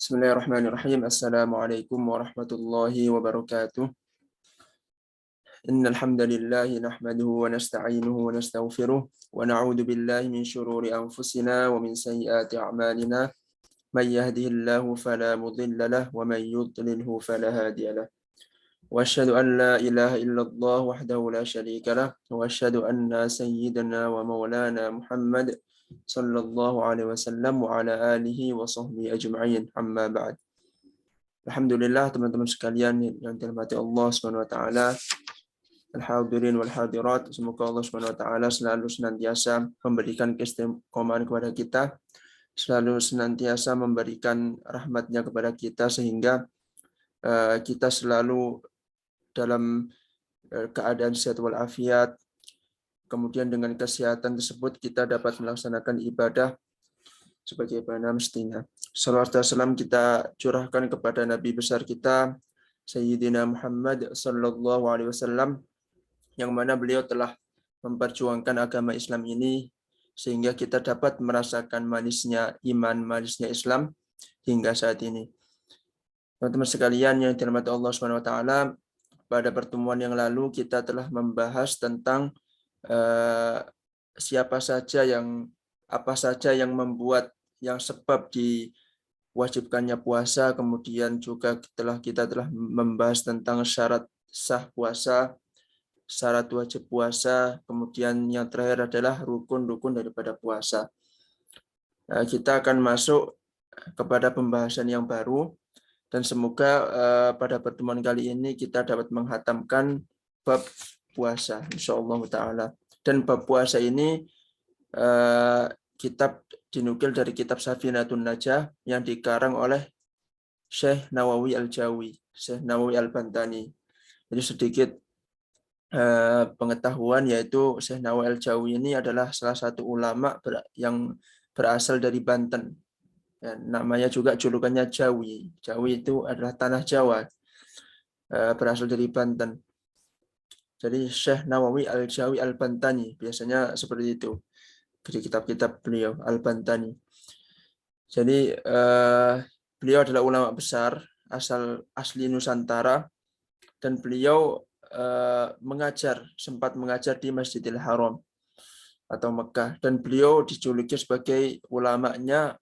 Bismillahirrahmanirrahim. Assalamualaikum warahmatullahi wabarakatuh. Innal hamdalillah nahmaduhu wa nasta'inuhu wa nastaghfiruh wa na'udzu billahi min shururi anfusina wa min sayyiati a'malina. May yahdihillahu fala mudilla lahu wa may yudlilhu fala hadiya lahu. Wa asyhadu an la ilaha illallah wahdahu la syarika lahu wa asyhadu anna sayyidana wa maulana Muhammad sallallahu alaihi wasallam wa ala alihi wa sahbihi ajma'in. Amma ba'd. Alhamdulillah teman-teman sekalian yang dirahmati Allah Subhanahu wa taala, al-hadirin wal hadirat, semoga Allah Subhanahu wa taala selalu senantiasa memberikan keistiqomahan kepada kita, selalu senantiasa memberikan rahmat-Nya kepada kita sehingga kita selalu dalam keadaan sehat walafiat. Kemudian dengan kesehatan tersebut kita dapat melaksanakan ibadah sebagaimana mestinya. Salawat dan salam kita curahkan kepada Nabi besar kita, Sayyidina Muhammad sallallahu alaihi wasallam, yang mana beliau telah memperjuangkan agama Islam ini sehingga kita dapat merasakan manisnya iman, manisnya Islam hingga saat ini. Teman-teman sekalian yang dirahmati Allah Subhanahu wa taala, pada pertemuan yang lalu kita telah membahas tentang apa saja yang membuat, yang sebab diwajibkannya puasa, kemudian juga kita telah membahas tentang syarat sah puasa, syarat wajib puasa, kemudian yang terakhir adalah rukun-rukun daripada puasa. Kita akan masuk kepada pembahasan yang baru dan semoga pada pertemuan kali ini kita dapat menghatamkan bab puasa insyaallah taala. Dan bab puasa ini kitab dinukil dari kitab Safinatun Najah yang dikarang oleh Syekh Nawawi Al-Jawi, Syekh Nawawi Al-Bantani. Jadi sedikit pengetahuan, yaitu Syekh Nawawi Al-Jawi ini adalah salah satu ulama yang berasal dari Banten. Ya, namanya juga julukannya Jawi. Jawi itu adalah tanah Jawa, berasal dari Banten. Jadi Syekh Nawawi Al-Jawi Al-Bantani, biasanya seperti itu di kitab-kitab beliau, Al-Bantani. Jadi beliau adalah ulama besar asli Nusantara, dan beliau sempat mengajar di Masjidil Haram atau Mekah, dan beliau dijuluki sebagai ulamanya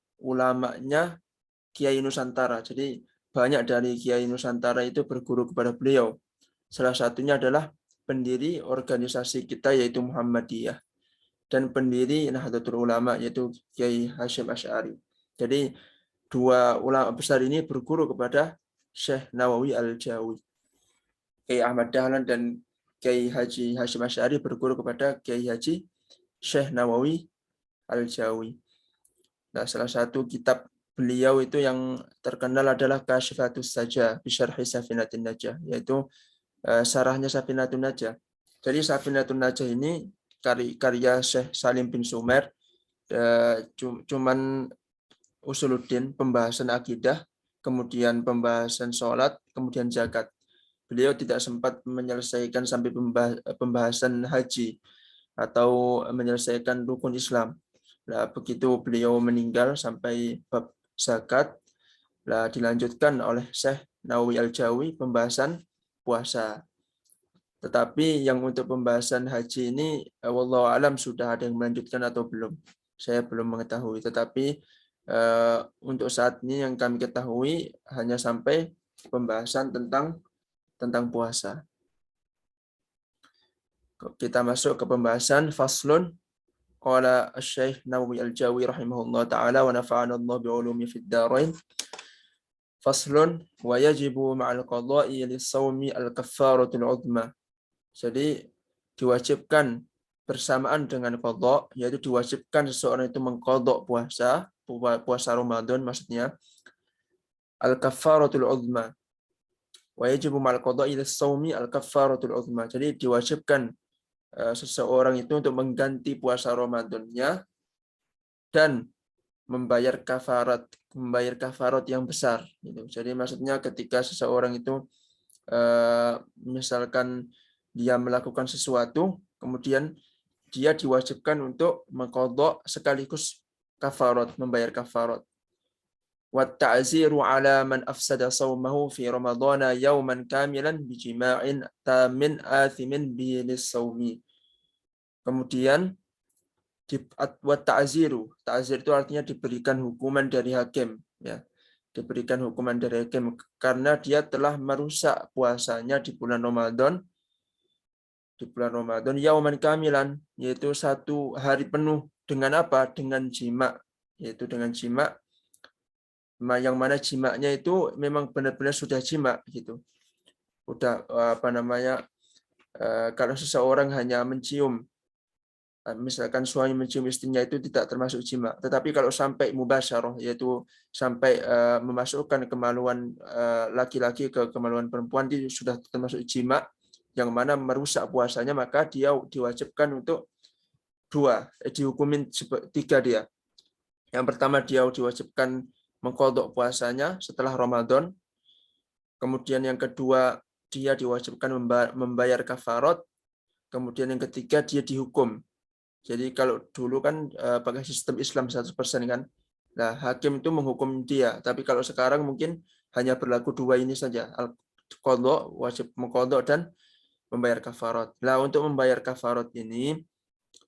Kiai Nusantara. Jadi banyak dari Kiai Nusantara itu berguru kepada beliau. Salah satunya adalah pendiri organisasi kita yaitu Muhammadiyah, dan pendiri Nahdlatul Ulama yaitu Kiai Hasyim Asy'ari. Jadi dua ulama besar ini berguru kepada Syekh Nawawi Al-Jawi. Kiai Ahmad Dahlan dan Kiai Haji Hasyim Asy'ari berguru kepada Kiai Haji Syekh Nawawi Al-Jawi. Nah, salah satu kitab beliau itu yang terkenal adalah Kasyifatus Sajah bi Syarhi Safinatin Najah, yaitu syarahnya Safinatun Najah. Jadi Safinatun Najah ini karya Syekh Salim bin Sumer, cuman usuluddin, pembahasan akidah, kemudian pembahasan sholat, kemudian zakat. Beliau tidak sempat menyelesaikan sampai pembahasan haji atau menyelesaikan rukun Islam. Nah, begitu beliau meninggal sampai bab zakat, dilanjutkan oleh Syekh Nawawi Al-Jawi pembahasan puasa. Tetapi yang untuk pembahasan haji ini, wallahu alam sudah ada yang melanjutkan atau belum, saya belum mengetahui. Tetapi untuk saat ini yang kami ketahui hanya sampai pembahasan tentang puasa. Kita masuk ke pembahasan faslun. Qala Asy-Syaikh Nawawi Al-Jawi rahimahullah taala wa nafa'ana Allah bi'ulumi fid dharain. Faslun wa yajibu ma'al qada'i lis-shaumi al-kaffaratul 'udma. Jadi diwajibkan bersamaan dengan qada, yaitu diwajibkan seseorang itu mengqadha puasa Ramadan maksudnya, al-kaffaratul 'udma. Wa yajibu ma'al qada'i lis-shaumi al-kaffaratul 'udma. Jadi diwajibkan seseorang itu untuk mengganti puasa Ramadannya dan membayar kafarat yang besar. Jadi maksudnya ketika seseorang itu misalkan dia melakukan sesuatu, kemudian dia diwajibkan untuk mengqadha sekaligus kafarat, membayar kafarat. wa ta'ziru ala man afsada saumahu fi ramadhana yawman kamilan bijima'in tamin athimin bi lis-saumi. Kemudian wa ta'ziru. Ta'zir itu artinya diberikan hukuman dari hakim, ya. Diberikan hukuman dari hakim karena dia telah merusak puasanya di bulan Ramadan. Di bulan Ramadan yauman kamilan, yaitu satu hari penuh dengan apa? Dengan jima, yaitu dengan jima, yang mana jimaknya itu memang benar-benar sudah jima gitu. Udah kalau seseorang hanya mencium, misalkan suami mencium istrinya itu tidak termasuk jima. Tetapi kalau sampai mubasyarah, yaitu sampai memasukkan kemaluan laki-laki ke kemaluan perempuan, itu sudah termasuk jima, yang mana merusak puasanya, maka dia diwajibkan untuk dihukumin 3 dia. Yang pertama, dia diwajibkan mengqadha puasanya setelah Ramadan. Kemudian yang kedua, dia diwajibkan membayar kafarat. Kemudian yang ketiga, dia dihukum. Jadi kalau dulu kan pakai sistem Islam 100% kan. Nah, hakim itu menghukum dia. Tapi kalau sekarang mungkin hanya berlaku 2 ini saja. Al-qadha, wajib mengqadha, dan membayar kafarat. Nah, untuk membayar kafarat ini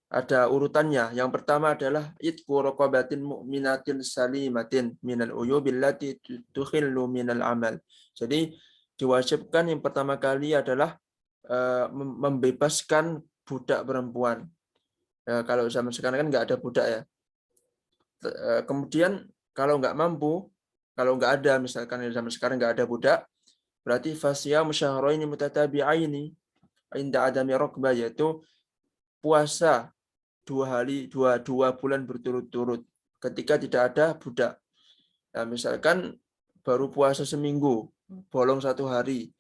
ada urutannya. Yang pertama adalah itqu raqabatin mu'minatin salimatin minal uyubil lati tukhillu minal amal. Jadi diwajibkan yang pertama kali adalah membebaskan budak perempuan. Kalau zaman sekarang kan nggak ada budak ya. Kemudian kalau nggak mampu, kalau nggak ada, misalkan zaman sekarang nggak ada budak, berarti fasyam syahraini mutatabi'aini inda adami raqbah, yaitu puasa 2 bulan berturut-turut ketika tidak ada budak. Nah, misalkan baru puasa seminggu, bolong 1 hari,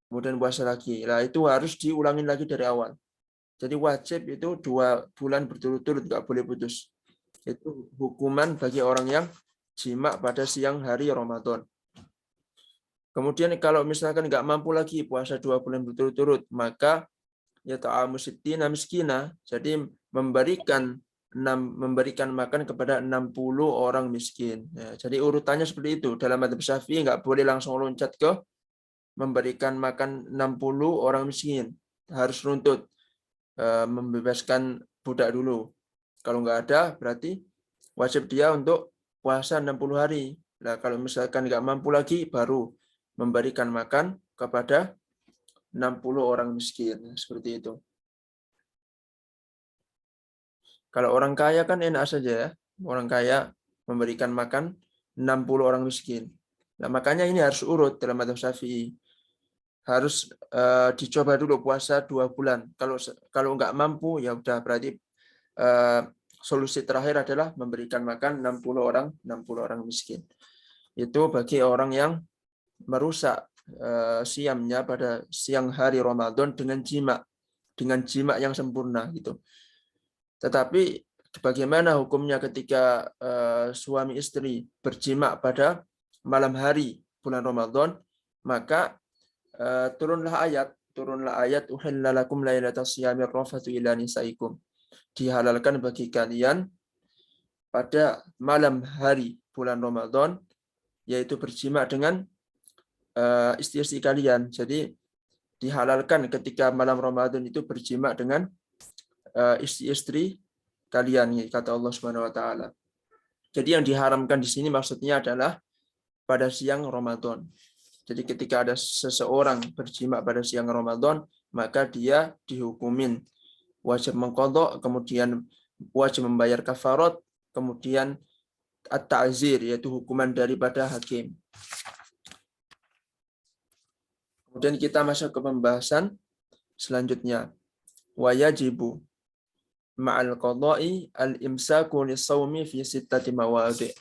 kemudian puasa lagi. Nah, itu harus diulangin lagi dari awal. Jadi wajib itu 2 bulan berturut-turut, nggak boleh putus. Itu hukuman bagi orang yang jima pada siang hari Ramadan. Kemudian kalau misalkan nggak mampu lagi puasa 2 bulan berturut-turut, maka ya ta'amu sittina miskina, jadi memberikan makan kepada 60 orang miskin. Ya, jadi urutannya seperti itu. Dalam madzhab Syafi'i nggak boleh langsung loncat ke memberikan makan 60 orang miskin. Harus runtut, membebaskan budak dulu. Kalau nggak ada, berarti wajib dia untuk puasa 60 hari. Nah, kalau misalkan nggak mampu lagi, baru memberikan makan kepada 60 orang miskin. Seperti itu. Kalau orang kaya kan enak saja ya. Orang kaya memberikan makan 60 orang miskin. Nah, makanya ini harus urut dalam madzhab Syafi'i. Harus dicoba dulu puasa 2 bulan. Kalau nggak mampu, ya udah berarti solusi terakhir adalah memberikan makan 60 orang miskin. Itu bagi orang yang merusak siamnya pada siang hari Ramadan dengan jima yang sempurna gitu. Tetapi bagaimana hukumnya ketika suami istri berjima pada malam hari bulan Ramadan? Maka turunlah ayat uhilla lakum lailatas siyamir rafatu ila nisaikum. Dihalalkan bagi kalian pada malam hari bulan Ramadan, yaitu berjima dengan istri-istri kalian. Jadi dihalalkan ketika malam Ramadan itu berjima dengan istri-istri kalian, kata Allah Subhanahu wa taala. Jadi yang diharamkan di sini maksudnya adalah pada siang Ramadan. Jadi ketika ada seseorang berjima pada siang Ramadan, maka dia dihukumin wajib mengqadha, kemudian wajib membayar kafarat, kemudian at-ta'zir, yaitu hukuman daripada hakim. Kemudian kita masuk ke pembahasan selanjutnya. Wa yajibu ma'al qada'i al-imsaku lis-shaumi fi 6 mawadhi'.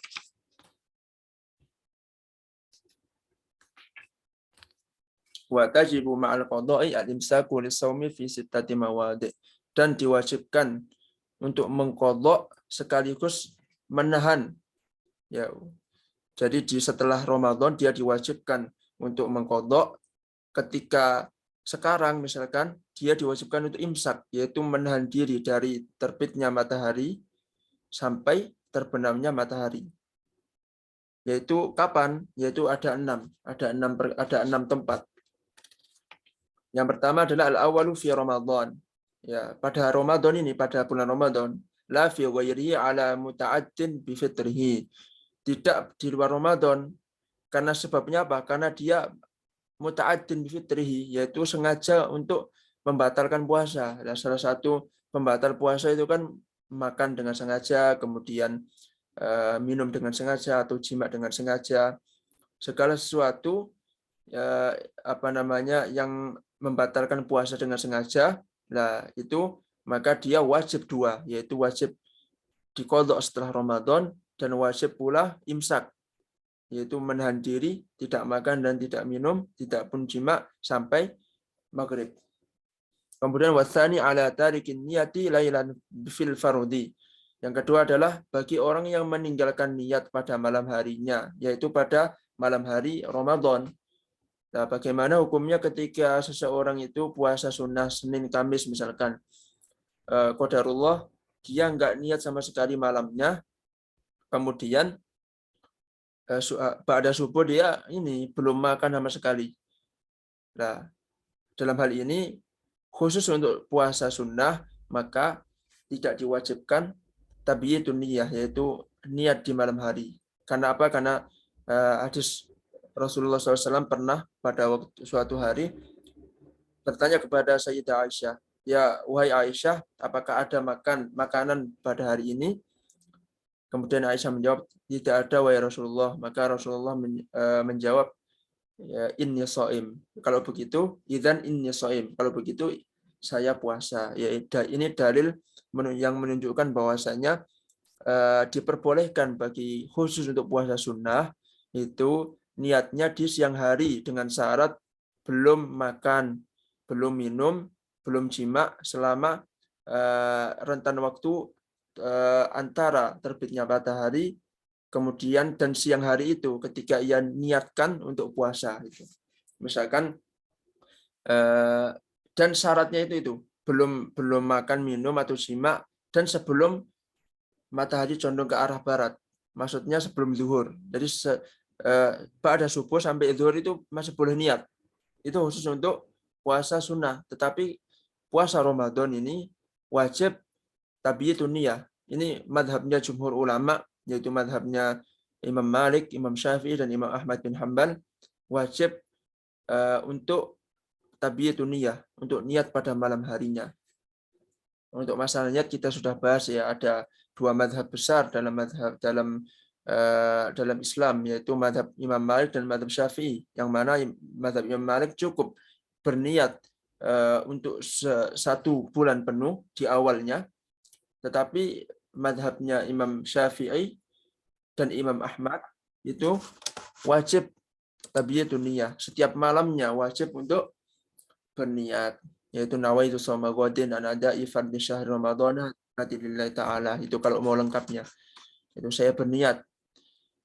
Wa tajibu ma'al qada'i al-imsaku lis-shaumi fi 6 mawadhi'. Dan diwajibkan untuk mengqadha sekaligus menahan. Ya. Jadi setelah Ramadan dia diwajibkan untuk mengqadha. Ketika sekarang misalkan dia diwajibkan untuk imsak, yaitu menahan diri dari terbitnya matahari sampai terbenamnya matahari. Yaitu kapan? Yaitu ada 6. Ada 6 tempat. Yang pertama adalah al-awwalu fi Ramadan. Ya, pada Ramadan ini, pada bulan Ramadan, la fi ghairihi ala muta'addin bi fitrihi. Tidak di luar Ramadan. Karena sebabnya apa? Karena dia muta'addin bi fitrihi, yaitu sengaja untuk membatalkan puasa. Nah, salah satu pembatal puasa itu kan makan dengan sengaja, kemudian minum dengan sengaja atau jima dengan sengaja. Segala sesuatu yang membatalkan puasa dengan sengaja, nah itu maka dia wajib dua, yaitu wajib diqadha setelah Ramadan dan wajib pula imsak, yaitu menahan diri, tidak makan dan tidak minum, tidak pun jima sampai maghrib. Kemudian wasani ala tarikin niyati lailan fil farudi. Yang kedua adalah bagi orang yang meninggalkan niat pada malam harinya, yaitu pada malam hari Ramadan. Nah, bagaimana hukumnya ketika seseorang itu puasa sunnah Senin Kamis misalkan, qadarullah dia nggak niat sama sekali malamnya, kemudian pada subuh dia ini belum makan sama sekali. Nah, dalam hal ini khusus untuk puasa sunnah maka tidak diwajibkan tabiyitun niyah, yaitu niat di malam hari. Karena apa? Karena hadis Rasulullah SAW pernah pada waktu suatu hari bertanya kepada Sayyidah Aisyah, ya wahai Aisyah, apakah ada makanan pada hari ini? Kemudian Aisyah menjawab, tidak ada wahai Rasulullah. Maka Rasulullah menjawab, ya, inni shaim. Kalau begitu, idzan inni shaim. Kalau begitu saya puasa. Ya, ini dalil yang menunjukkan bahwasanya diperbolehkan bagi khusus untuk puasa sunnah itu niatnya di siang hari dengan syarat belum makan, belum minum, belum jima selama rentan waktu antara terbitnya matahari kemudian dan siang hari itu ketika ia niatkan untuk puasa itu. Misalkan dan syaratnya itu belum makan, minum atau jima dan sebelum matahari condong ke arah barat. Maksudnya sebelum zuhur. Jadi pada subuh sampai zuhur itu masih boleh niat. Itu khusus untuk puasa sunnah. Tetapi puasa Ramadan ini wajib tabiyitun niyah. Ini madhabnya jumhur ulama, yaitu madhabnya Imam Malik, Imam Syafi'i, dan Imam Ahmad bin Hanbal. Wajib untuk tabiyitun niyah, untuk niat pada malam harinya. Untuk masalah niat kita sudah bahas ya, ada dua madhab besar dalam Islam, yaitu madhab Imam Malik dan madhab Syafi'i. Yang mana madhab Imam Malik cukup berniat untuk 1 bulan penuh di awalnya, tetapi madhabnya Imam Syafi'i dan Imam Ahmad itu wajib tabiyatun niyah. Setiap malamnya wajib untuk berniat, yaitu nawaitu shauma ghadin an ada'i fardhi syahr ramadhana lillahi ta'ala. Itu kalau mau lengkapnya. Itu saya berniat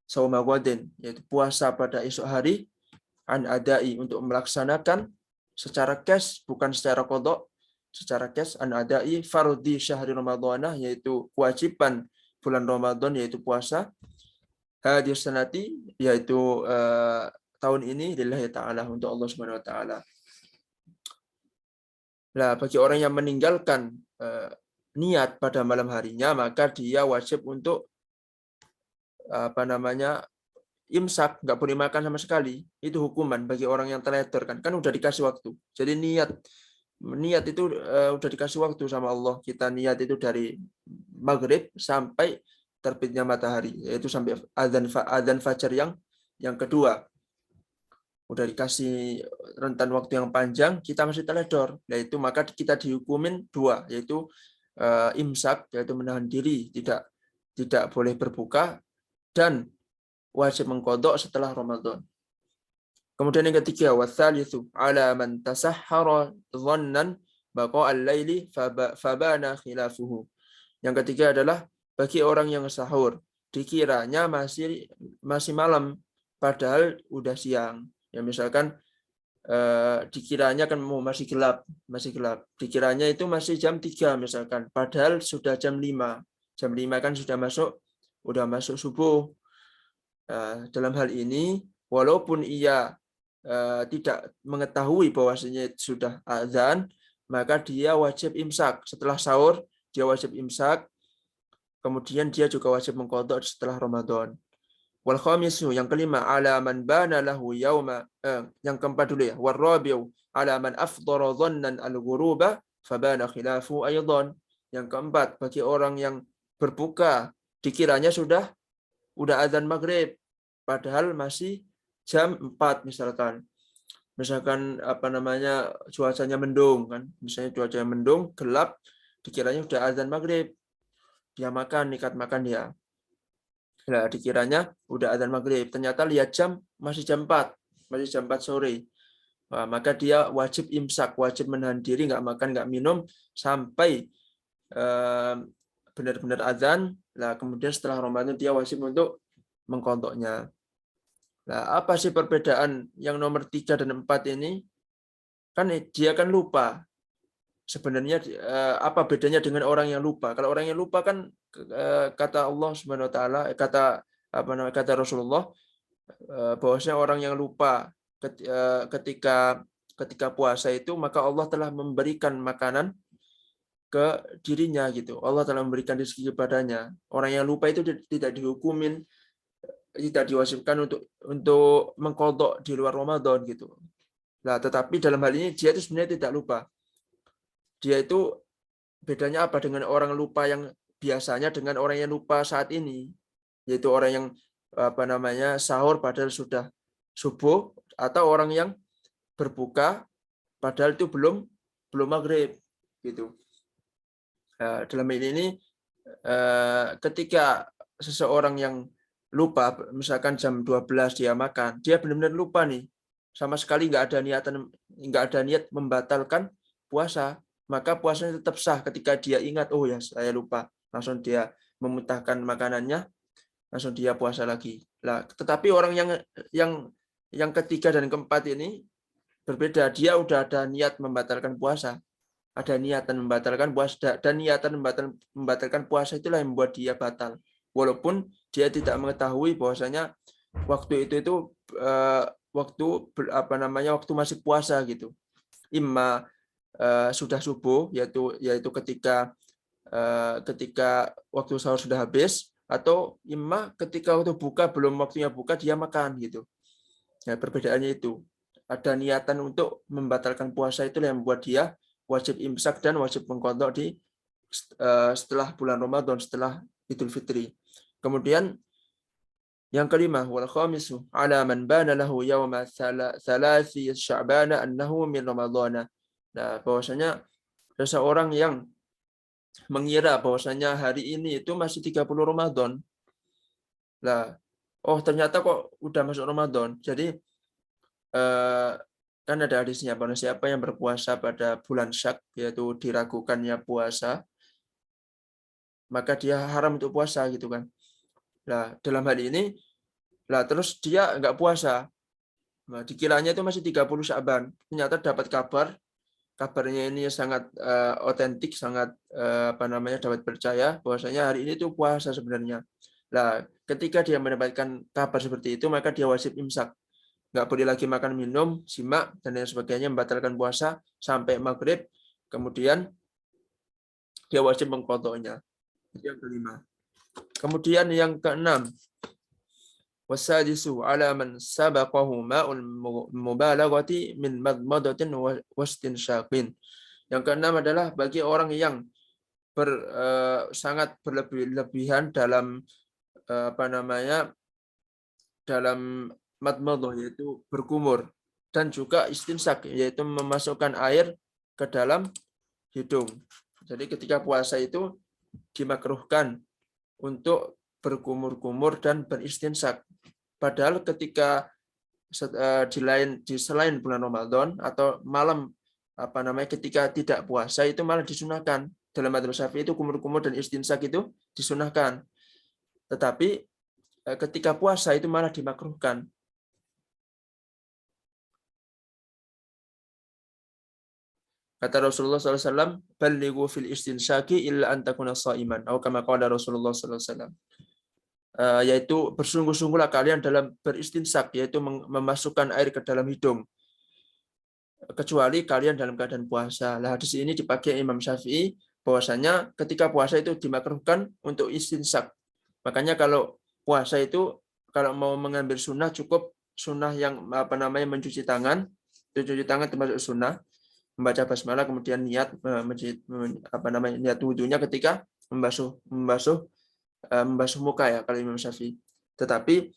shauma ghadin, yaitu puasa pada esok hari, an ada'i untuk melaksanakan secara cash, bukan secara qadha, secara cash, an ada'i fardhi syahr ramadhana, yaitu kewajiban bulan Ramadan, yaitu puasa, hadir sanati, yaitu tahun ini, lillahi ta'ala, untuk Allah Subhanahu wa ta'ala. Nah, bagi orang yang meninggalkan niat pada malam harinya, maka dia wajib untuk imsak, nggak boleh makan sama sekali. Itu hukuman bagi orang yang teledor, kan udah dikasih waktu. Jadi niat itu udah dikasih waktu sama Allah. Kita niat itu dari maghrib sampai terbitnya matahari, yaitu sampai adzan fajar yang kedua. Udah dikasih rentan waktu yang panjang, kita masih teledor. Yaitu maka kita dihukumin 2, yaitu imsak, yaitu menahan diri, tidak boleh berbuka, dan wajib mengqadha setelah Ramadan. Kemudian yang ketiga, watsalitsu ala man tasahhara dhannan baqa'al laili fabana khilafuhu. Yang ketiga adalah bagi orang yang sahur dikiranya masih malam padahal udah siang. Ya misalkan dikiranya kan masih gelap. Dikiranya itu masih jam 3 misalkan, padahal sudah jam 5. Jam 5 kan sudah masuk subuh. Dalam hal ini, walaupun ia tidak mengetahui bahwasanya sudah azan, maka dia wajib imsak. Setelah sahur, dia wajib imsak. Kemudian dia juga wajib mengqadha setelah Ramadan. Wal khamisu, yang kelima, ala man bana lahu yauma, yang keempat dulu ya, warabiu ala man afdara dhannan al-ghuruba fabana khilafu aidan. Yang keempat, bagi orang yang berbuka dikiranya udah azan maghrib padahal masih jam 4 misalkan. Misalkan apa namanya, cuacanya mendung kan. Misalnya cuacanya mendung, gelap, dikiranya udah azan maghrib. Dia makan, niat makan dia. Nah, dikiranya udah azan maghrib, ternyata lihat jam masih jam 4, masih jam 4 sore. Nah, maka dia wajib imsak, wajib menahan diri, nggak makan, nggak minum sampai benar-benar azan. Nah, kemudian setelah Ramadan dia wajib untuk mengqadhanya. Nah, apa sih perbedaan yang nomor 3 dan 4 ini? Kan dia kan lupa. Sebenarnya apa bedanya dengan orang yang lupa? Kalau orang yang lupa kan kata Allah Subhanahu wa taala, kata Rasulullah, bahwasanya orang yang lupa ketika puasa itu, maka Allah telah memberikan makanan ke dirinya gitu. Allah telah memberikan rezeki kepadanya. Orang yang lupa itu tidak dihukumin, tidak diwajibkan untuk mengqadha di luar Ramadan gitu. Nah, tetapi dalam hal ini dia itu sebenarnya tidak lupa. Dia itu bedanya apa dengan orang lupa yang biasanya dengan orang yang lupa saat ini, yaitu orang yang apa namanya sahur padahal sudah subuh, atau orang yang berbuka padahal itu belum maghrib gitu. Dalam ini ketika seseorang yang lupa, misalkan jam 12 dia makan, dia benar-benar lupa nih, sama sekali nggak ada niat membatalkan puasa, maka puasanya tetap sah. Ketika dia ingat, oh ya saya lupa, langsung dia memuntahkan makanannya, langsung dia puasa lagi. Nah, tetapi orang yang ketiga dan keempat ini berbeda, dia udah ada niat membatalkan puasa, ada niatan membatalkan puasa, dan niatan membatalkan puasa itulah yang membuat dia batal, walaupun dia tidak mengetahui bahwasanya waktu itu waktu masih puasa gitu. Imma sudah subuh, yaitu ketika waktu sahur sudah habis, atau imma ketika waktu buka belum waktunya buka dia makan gitu. Ya, perbedaannya itu. Ada niatan untuk membatalkan puasa, itulah yang membuat dia wajib imsak dan wajib mengqadha setelah bulan Ramadan, setelah Idul Fitri. Kemudian yang kelima, wal khamisu ala man bana lahu yauma thalathi Sya'ban annahu min Ramadhan. Nah, bahwasanya seseorang yang mengira bahwasanya hari ini itu masih 30 Ramadan. Lah, oh ternyata kok udah masuk Ramadan. Jadi kan ada hadisnya, bahwa siapa yang berpuasa pada bulan Syak, yaitu diragukannya puasa, maka dia haram untuk puasa gitu kan. Nah, dalam hal ini, terus dia nggak puasa. Nah, dikiranya itu masih 30 Sya'ban. Ternyata dapat kabarnya ini sangat otentik, sangat dapat percaya bahwasanya hari ini itu puasa sebenarnya. Nah, ketika dia mendapatkan kabar seperti itu, maka dia wajib imsak. Nggak boleh lagi makan, minum, simak, dan lain sebagainya, membatalkan puasa sampai maghrib. Kemudian dia wajib mengqadhanya. Yang kelima. Kemudian yang keenam, wasadisu ala man sabaqahu ma'ul mubalaghati min madmadatin wastinsyaqin. Yang keenam adalah bagi orang yang sangat berlebihan dalam dalam madmadah, yaitu berkumur, dan juga istinsak, yaitu memasukkan air ke dalam hidung. Jadi ketika puasa itu dimakruhkan untuk berkumur-kumur dan beristinsak. Padahal ketika di selain bulan Ramadan atau malam ketika tidak puasa itu malah disunahkan. Dalam madzhab Syafi'i itu kumur-kumur dan istinsak itu disunahkan. Tetapi ketika puasa itu malah dimakruhkan. Kata Rasulullah SAW, "Ballighu fil istinsyaki illa an takuna sha'iman." Atau kama qala Rasulullah SAW. yaitu bersungguh-sungguhlah kalian dalam beristinsak, yaitu memasukkan air ke dalam hidung, kecuali kalian dalam keadaan puasa. Nah, hadis ini dipakai Imam Syafi'i bahwasanya ketika puasa itu dimakruhkan untuk istinsak. Makanya kalau puasa itu kalau mau mengambil sunnah cukup sunnah yang mencuci tangan. Cuci tangan termasuk sunnah. Membaca basmalah kemudian niat niat wudhunya ketika membasuh muka ya kalau Imam Syafi'i. Tetapi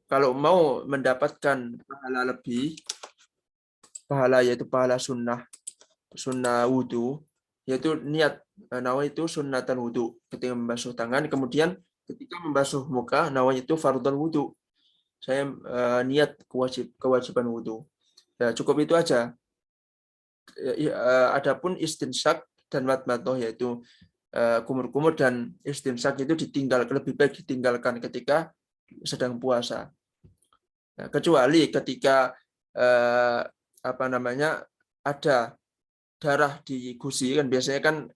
kalau mau mendapatkan pahala lebih, yaitu pahala sunnah wudhu, yaitu niat nawa itu sunnatan wudhu ketika membasuh tangan, kemudian ketika membasuh muka nawa itu fardhon wudhu. Saya niat kewajiban wudhu. Ya, cukup itu aja. Adapun istinsyak dan madmadah yaitu kumur-kumur dan istinsak itu lebih baik ditinggalkan ketika sedang puasa. Nah, kecuali ketika ada darah di gusi, kan biasanya kan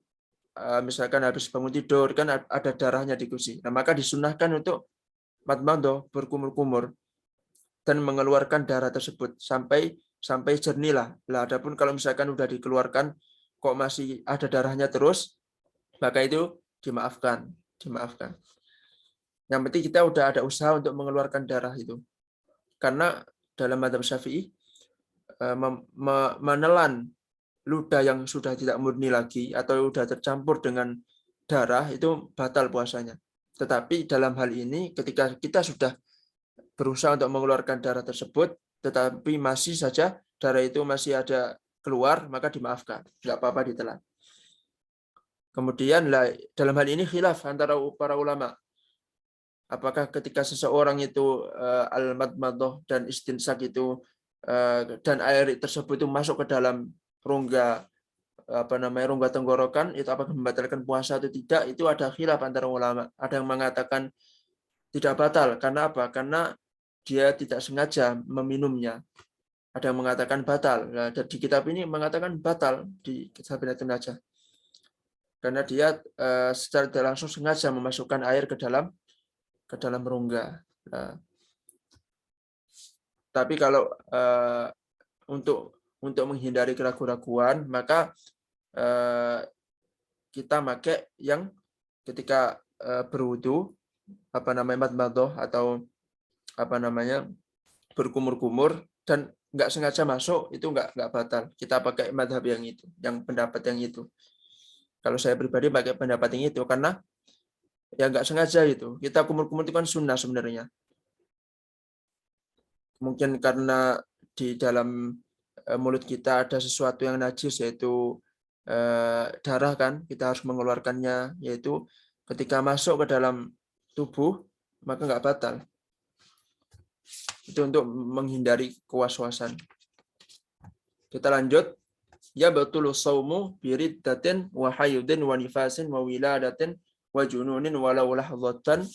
misalkan habis bangun tidur kan ada darahnya di gusi. Nah, maka disunahkan untuk madmadah berkumur-kumur dan mengeluarkan darah tersebut sampai jernih lah. Adapun kalau misalkan udah dikeluarkan kok masih ada darahnya terus, maka itu dimaafkan. Yang penting kita udah ada usaha untuk mengeluarkan darah itu. Karena dalam mazhab Syafi'i menelan ludah yang sudah tidak murni lagi atau sudah tercampur dengan darah itu batal puasanya. Tetapi dalam hal ini ketika kita sudah berusaha untuk mengeluarkan darah tersebut, tetapi masih saja darah itu masih ada keluar, maka dimaafkan. Tidak apa-apa ditelan. Kemudian dalam hal ini khilaf antara para ulama. Apakah ketika seseorang itu al-madmadah dan istinsak itu dan air tersebut itu masuk ke dalam rongga tenggorokan, itu apakah membatalkan puasa atau tidak? Itu ada khilaf antara ulama. Ada yang mengatakan tidak batal. Karena apa? Karena dia tidak sengaja meminumnya. Ada yang mengatakan batal. Nah, di kitab ini mengatakan batal di kitab Binatun Najah. Karena dia secara tidak langsung sengaja memasukkan air ke dalam rongga. Nah, tapi kalau untuk menghindari keraguan-raguan, maka kita pakai yang ketika berwudu madmadah atau berkumur-kumur dan nggak sengaja masuk, itu nggak batal. Kita pakai madhab yang itu, yang pendapat yang itu. Kalau saya pribadi pakai pendapat yang itu karena ya nggak sengaja itu. Kita kumur-kumur itu kan sunnah sebenarnya. Mungkin karena di dalam mulut kita ada sesuatu yang najis, yaitu darah kan, kita harus mengeluarkannya, yaitu ketika masuk ke dalam tubuh maka nggak batal. Itu untuk menghindari kewaswasan. Kita lanjut. Ya batulu saumu biriddatin wa hayyudin wa nifasin wa wiladatin wa jununin walau lahdhatan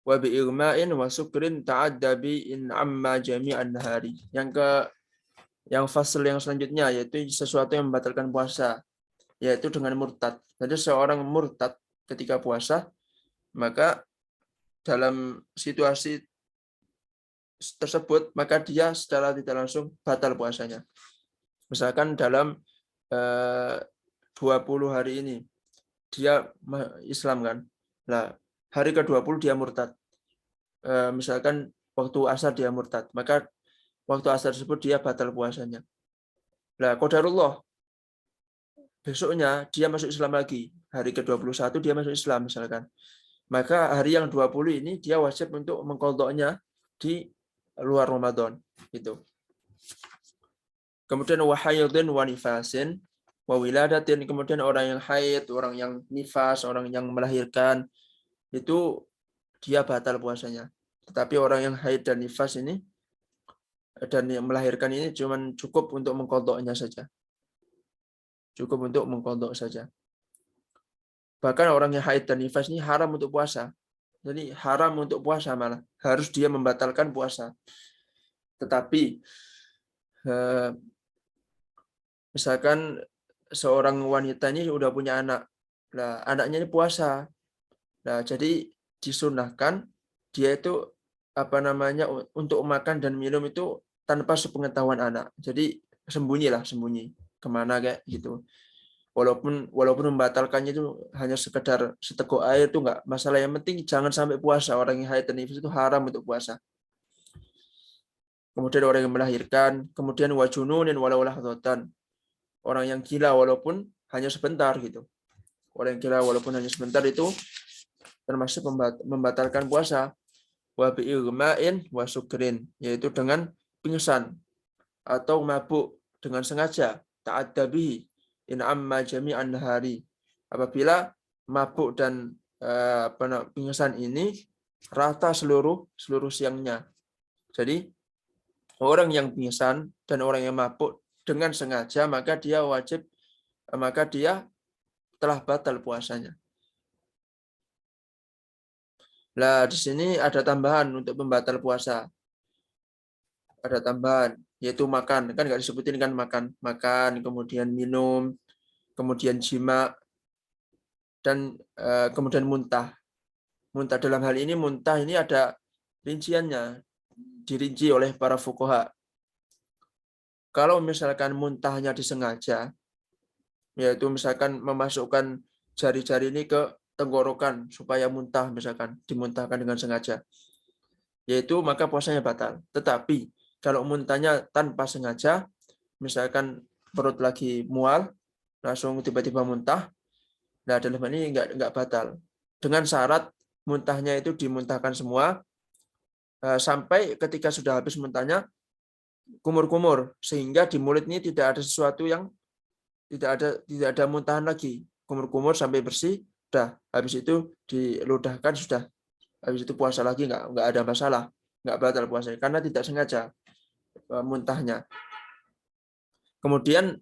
wa bi'igma'in wa sukrin ta'adda in amma jami'an nahari. Yang fasal yang selanjutnya yaitu sesuatu yang membatalkan puasa, yaitu dengan murtad. Jadi seorang murtad ketika puasa, maka dalam situasi tersebut maka dia secara tidak langsung batal puasanya. Misalkan dalam 20 hari ini dia Islam kan. Nah, hari ke-20 dia murtad. Misalkan waktu asar dia murtad, maka waktu asar tersebut dia batal puasanya. Nah, qadarullah besoknya dia masuk Islam lagi. Hari ke-21 dia masuk Islam misalkan. Maka hari yang 20 ini dia wajib untuk mengqadha'nya di luar Ramadan itu. Kemudian wahayyudin wa nifasin wa wiladatin, kemudian orang yang haid, orang yang nifas, orang yang melahirkan itu dia batal puasanya. Tetapi orang yang haid dan nifas ini dan yang melahirkan ini cuman cukup untuk mengqadha'nya saja. Cukup untuk mengqadha' saja. Bahkan orang yang haid dan nifas ini haram untuk puasa. Jadi haram untuk puasa malah. Harus dia membatalkan puasa. Tetapi misalkan seorang wanita ini udah punya anak. Nah, anaknya ini puasa. Nah, jadi disunahkan dia itu apa namanya untuk makan dan minum itu tanpa sepengetahuan anak. Jadi sembunyi kemana kayak gitu. Walaupun membatalkannya itu hanya sekedar seteguk air itu enggak masalah, yang penting jangan sampai puasa. Orang yang haid dan nifas itu haram untuk puasa. Kemudian orang yang melahirkan, kemudian wajununin walau lahdatan. Orang yang gila walaupun hanya sebentar gitu. Orang yang gila walaupun hanya sebentar itu termasuk membatalkan puasa. Wa bi'igma'in wa sukrin, yaitu dengan pingsan atau mabuk dengan sengaja. Ta'addabihi in amma jami'an hari. Apabila mabuk dan pingsan ini rata seluruh siangnya. Jadi orang yang pingsan dan orang yang mabuk dengan sengaja, maka dia telah batal puasanya. Nah, di sini ada tambahan untuk pembatal puasa. Ada tambahan, yaitu makan. Kan nggak disebutin kan makan, kemudian minum, kemudian jima, dan kemudian muntah. Muntah dalam hal ini, muntah ini ada rinciannya, dirinci oleh para fuqaha. Kalau misalkan muntahnya disengaja, yaitu misalkan memasukkan jari-jari ini ke tenggorokan supaya muntah, misalkan dimuntahkan dengan sengaja, yaitu maka puasanya batal. Tetapi kalau muntahnya tanpa sengaja, misalkan perut lagi mual, langsung tiba-tiba muntah, nah dalam hal ini enggak batal. Dengan syarat muntahnya itu dimuntahkan semua, sampai ketika sudah habis muntahnya, kumur-kumur, sehingga di mulut ini tidak ada sesuatu yang tidak ada muntahan lagi, kumur-kumur sampai bersih, sudah. Habis itu diludahkan, sudah. Habis itu puasa lagi nggak ada masalah, nggak batal puasa karena tidak sengaja muntahnya. Kemudian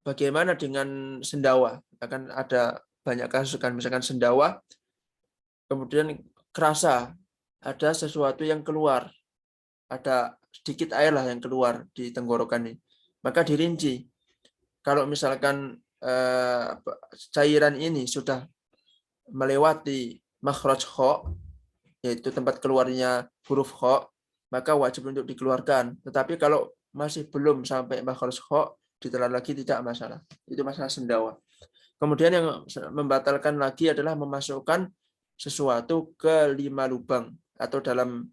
bagaimana dengan sendawa? Akan ada banyak kasus kan, misalkan sendawa, kemudian kerasa ada sesuatu yang keluar, ada sedikit air lah yang keluar di tenggorokan ini, maka dirinci. Kalau misalkan cairan ini sudah melewati makhraj kha, yaitu tempat keluarnya huruf kha, maka wajib untuk dikeluarkan. Tetapi kalau masih belum sampai makhraj kha, ditelan lagi tidak masalah. Itu masalah sendawa. Kemudian yang membatalkan lagi adalah memasukkan sesuatu ke 5 lubang, atau dalam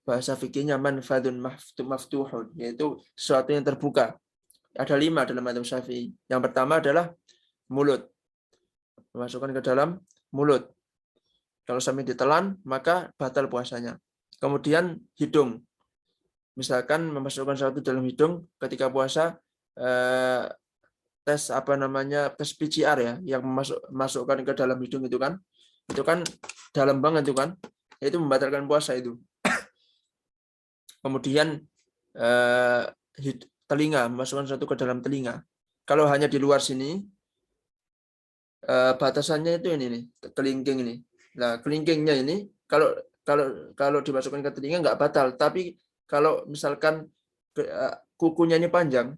bahasa fikihnya manfadun maftuhun, yaitu sesuatu yang terbuka. Ada 5 dalam madzhab Syafi'i. Yang pertama adalah mulut. Memasukkan ke dalam mulut. Kalau sampai ditelan, maka batal puasanya. Kemudian hidung. Misalkan memasukkan sesuatu dalam hidung ketika puasa, tes tes PCR ya, yang masukkan ke dalam hidung itu kan dalam banget itu kan, itu membatalkan puasa itu. Kemudian telinga, memasukkan sesuatu ke dalam telinga. Kalau hanya di luar sini, batasannya itu ini nih, kelingking ini. Nah, kelingkingnya ini kalau dimasukkan ke telinga nggak batal, tapi kalau misalkan kukunya ini panjang,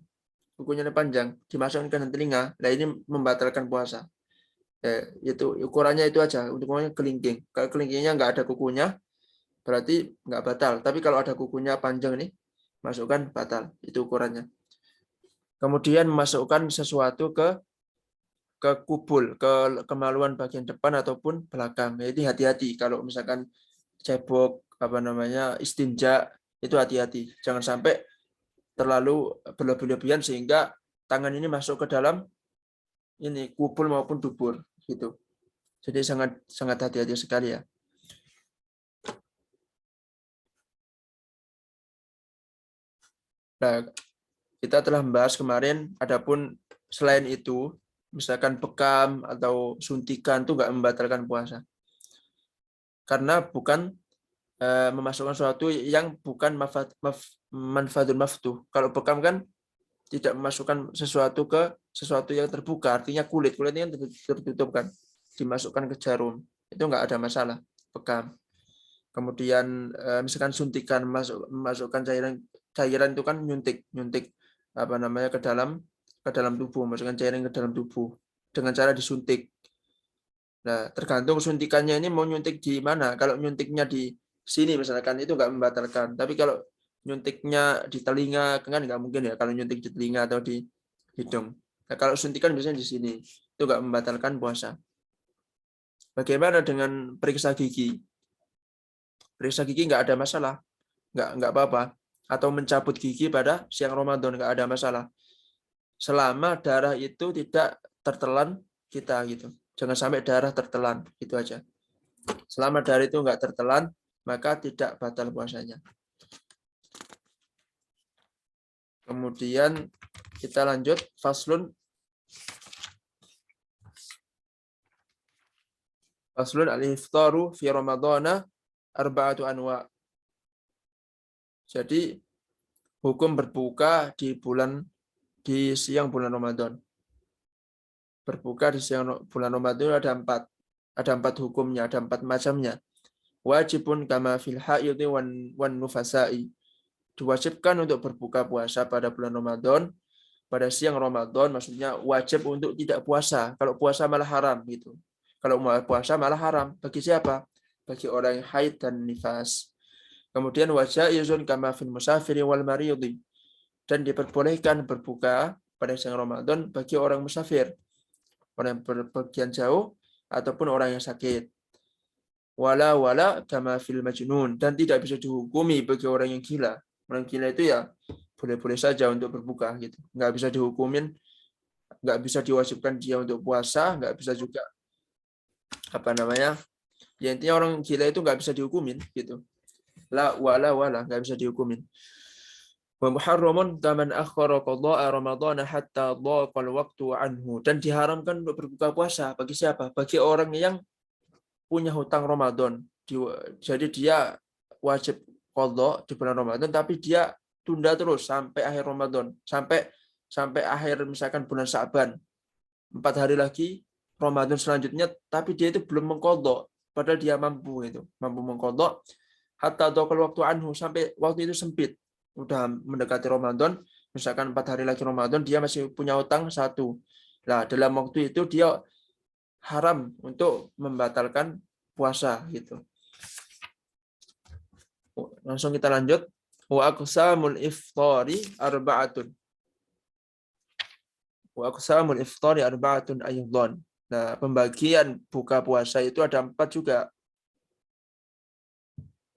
dimasukkan ke telinga, nah ini membatalkan puasa. Itu ukurannya itu aja, ukurannya kelingking. Kalau kelingkingnya nggak ada kukunya, berarti nggak batal. Tapi kalau ada kukunya panjang nih, masukkan batal. Itu ukurannya. Kemudian masukkan sesuatu ke kubul, ke kemaluan bagian depan ataupun belakang. Jadi hati-hati kalau misalkan cebok istinja, itu hati-hati. Jangan sampai terlalu berlebihan sehingga tangan ini masuk ke dalam ini kubul maupun dubur gitu. Jadi sangat hati-hati sekali ya. Nah, kita telah membahas kemarin, adapun selain itu, misalkan bekam atau suntikan itu nggak membatalkan puasa. Karena bukan memasukkan sesuatu yang bukan manfaatun maftuh. Kalau bekam kan tidak memasukkan sesuatu ke sesuatu yang terbuka, artinya kulitnya tertutup kan, dimasukkan ke jarum, itu nggak ada masalah bekam. Kemudian misalkan suntikan, masukkan cairan itu kan nyuntik ke dalam tubuh, masukkan cairan ke dalam tubuh dengan cara disuntik. Nah, tergantung suntikannya ini mau nyuntik di mana. Kalau nyuntiknya di sini misalkan itu nggak membatalkan. Tapi kalau nyuntiknya di telinga kan nggak mungkin ya. Kalau nyuntik di telinga atau di hidung. Nah, kalau suntikan biasanya di sini itu nggak membatalkan puasa. Bagaimana dengan periksa gigi? Periksa gigi nggak ada masalah, nggak apa-apa. Atau mencabut gigi pada siang Ramadan nggak ada masalah. Selama darah itu tidak tertelan kita gitu. Jangan sampai darah tertelan, itu aja. Selama darah itu nggak tertelan, maka tidak batal puasanya. Kemudian kita lanjut faslun. Faslun al-iftaru fi Ramadana arba'atu anwa. Jadi hukum berbuka di siang bulan Ramadan. Berbuka di siang bulan Ramadan ada empat. Ada empat hukumnya, ada empat macamnya. Wajibun kama fil haidhi wan nufasa'i. Diwajibkan untuk berbuka puasa pada bulan Ramadan, pada siang Ramadan, maksudnya wajib untuk tidak puasa. Kalau puasa malah haram gitu. Kalau mau puasa malah haram. Bagi siapa? Bagi orang yang haid dan nifas. Kemudian wajaizun kama fil musafiri wal maridi. Dan diperbolehkan berbuka pada siang Ramadan bagi orang musafir, orang yang berpergian jauh ataupun orang yang sakit. Wala kama fil majnun, dan tidak bisa dihukumi bagi orang yang gila. Orang gila itu ya boleh-boleh saja untuk berbuka gitu. Nggak bisa dihukumin, nggak bisa diwajibkan dia untuk puasa, nggak bisa juga apa namanya? Ya intinya orang gila itu nggak bisa dihukumin gitu. Wala nggak bisa dihukumin. Wa muharramun kaman akhara qada'a ramadhana hatta dhaqal waqtu anhu, dan diharamkan untuk berbuka puasa bagi siapa? Bagi orang yang punya hutang Ramadan. Jadi dia wajib qadha di bulan Ramadan tapi dia tunda terus sampai akhir Ramadan, sampai akhir misalkan bulan Sya'ban. 4 hari lagi Ramadan selanjutnya tapi dia itu belum mengqadha padahal dia mampu mengqadha hatta dhaqal waktu anhu, sampai waktu itu sempit. Udah mendekati Ramadan, misalkan 4 hari lagi Ramadan dia masih punya hutang 1. Nah, dalam waktu itu dia haram untuk membatalkan puasa gitu. Langsung kita lanjut. Wa aqsamul iftari arba'atun. Wa aqsamul iftari arba'atun aydan. Nah, pembagian buka puasa itu ada 4 juga.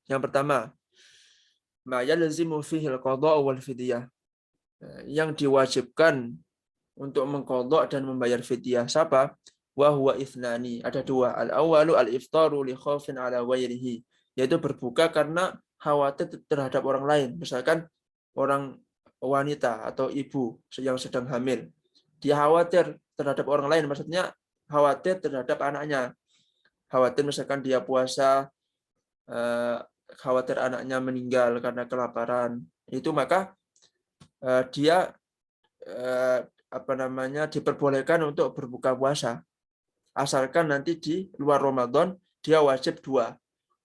Yang pertama, ma yalzimu fihi al-qada' wal fidyah. Yang diwajibkan untuk mengqadha dan membayar fidyah siapa? Wa huwa ithnani, ada 2. Al-awwalu al-iftaru li khaufin ala ghairihi, yaitu berbuka karena khawatir terhadap orang lain. Misalkan orang wanita atau ibu yang sedang hamil. Dia khawatir terhadap orang lain, maksudnya khawatir terhadap anaknya. Khawatir misalkan dia puasa, khawatir anaknya meninggal karena kelaparan. Itu maka dia diperbolehkan untuk berbuka puasa. Asalkan nanti di luar Ramadan dia wajib 2.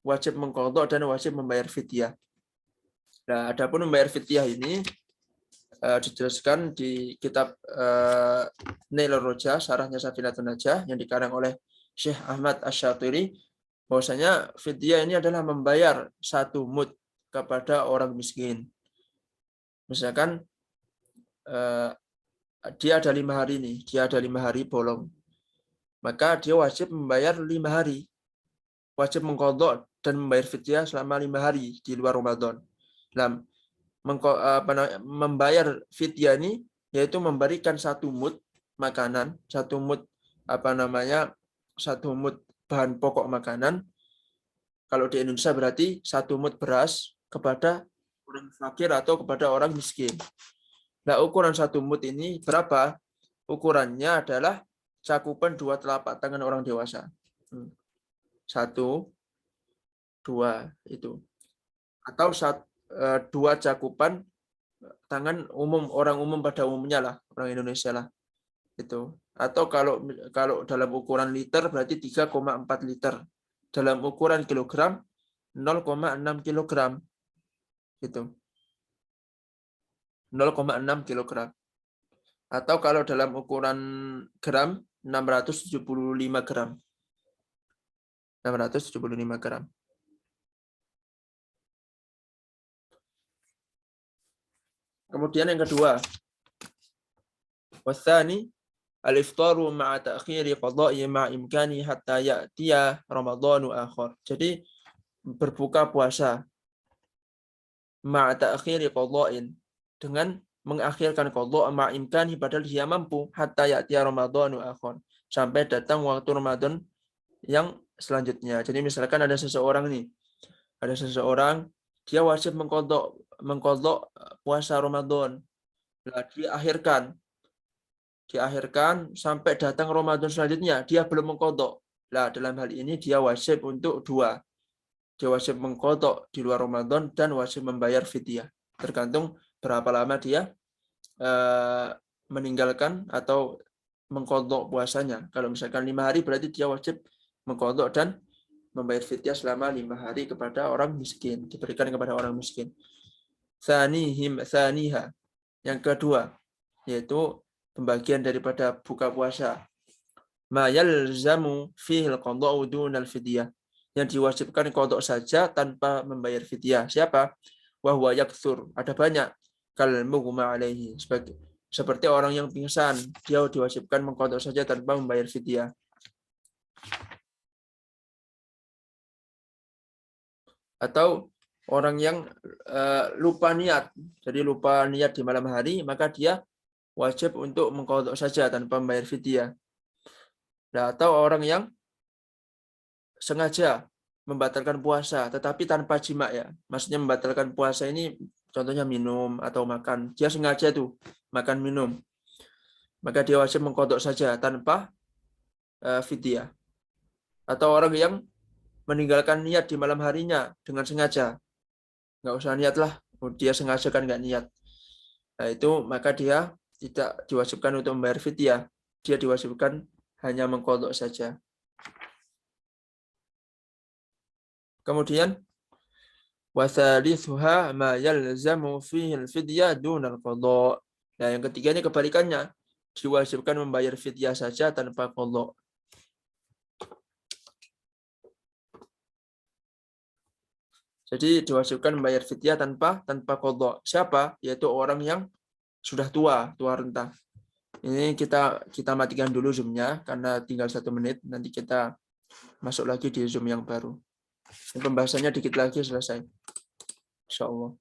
Wajib mengqadha dan wajib membayar fidyah. Nah, adapun membayar fidyah ini dijelaskan di kitab Nailur Roja, Syarahnya Safinatun Najah yang dikarang oleh Syekh Ahmad Asy-Syatiri, bahwasanya fidyah ini adalah membayar 1 mud kepada orang miskin. Misalkan dia ada 5 hari nih, dia ada 5 hari bolong. Maka dia wajib membayar 5 hari. Wajib mengqadha dan membayar fidyah selama 5 hari di luar Ramadan. Nah, membayar fidyah ini yaitu memberikan 1 mud makanan, 1 mud 1 mud bahan pokok makanan. Kalau di Indonesia berarti 1 mud beras kepada orang fakir atau kepada orang miskin. Nah, ukuran 1 mud ini berapa? Ukurannya adalah cakupan 2 telapak tangan orang dewasa. 1, 2 itu. Atau 2 cakupan tangan orang umum pada umumnya lah, orang Indonesia lah. Itu. Atau kalau dalam ukuran liter berarti 3,4 liter. Dalam ukuran kilogram 0,6 kilogram. Gitu. 0,6 kilogram. Atau kalau dalam ukuran gram 675 gram. 675 gram. Kemudian yang kedua, wasani al-iftaru ma'a ta'khiri qada'i ma'a imkani hatta ya'tiya ramadhanu akhar. Jadi berbuka puasa ma'a ta'khiri qada'in, dengan mengakhirkan qada' ma'a imkani padahal dia mampu, hatta ya'tiya ramadhanu akhar, sampai datang waktu Ramadan yang selanjutnya. Jadi misalkan ada seseorang dia wajib mengqadha puasa Ramadan. Nah, diakhirkan sampai datang Ramadan selanjutnya, dia belum mengqadha. Nah, dalam hal ini dia wajib untuk dua. Dia wajib mengqadha di luar Ramadan dan wajib membayar fidyah. Tergantung berapa lama dia meninggalkan atau mengqadha puasanya. Kalau misalkan 5 hari berarti dia wajib mengqadha dan membayar fidyah selama 5 hari kepada orang miskin, diberikan kepada orang miskin. Tsaniha, yang kedua, yaitu pembagian daripada buka puasa. Ma yalzamu fihi al-qada'u dunal fidyah, yang diwajibkan qada' saja tanpa membayar fidyah. Siapa? Wa huwa yaktsur, ada banyak. Kal mughma alaihi, seperti orang yang pingsan, dia diwajibkan mengqada' saja tanpa membayar fidyah. Atau orang yang lupa niat, jadi lupa niat di malam hari, maka dia wajib untuk mengqadha saja tanpa membayar fidyah. Nah, atau orang yang sengaja membatalkan puasa tetapi tanpa jima, ya. Maksudnya membatalkan puasa ini contohnya minum atau makan. Dia sengaja tuh makan minum. Maka dia wajib mengqadha saja tanpa fidyah. Atau orang yang meninggalkan niat di malam harinya dengan sengaja. Nggak usah niat lah, dia sengaja kan nggak niat. Nah, itu maka dia tidak diwajibkan untuk membayar fidyah. Dia diwajibkan hanya mengqadha saja. Kemudian wathalithuha ma yalzamu fihi al-fidyah dunal qadha. Nah, yang ketiga ini kebalikannya, diwajibkan membayar fidyah saja tanpa qadha. Jadi diwajibkan membayar fidyah tanpa qadha. Siapa? Yaitu orang yang sudah tua renta. Ini kita matikan dulu Zoom-nya karena tinggal 1 menit. Nanti kita masuk lagi di Zoom yang baru. Pembahasannya dikit lagi selesai. Insyaallah.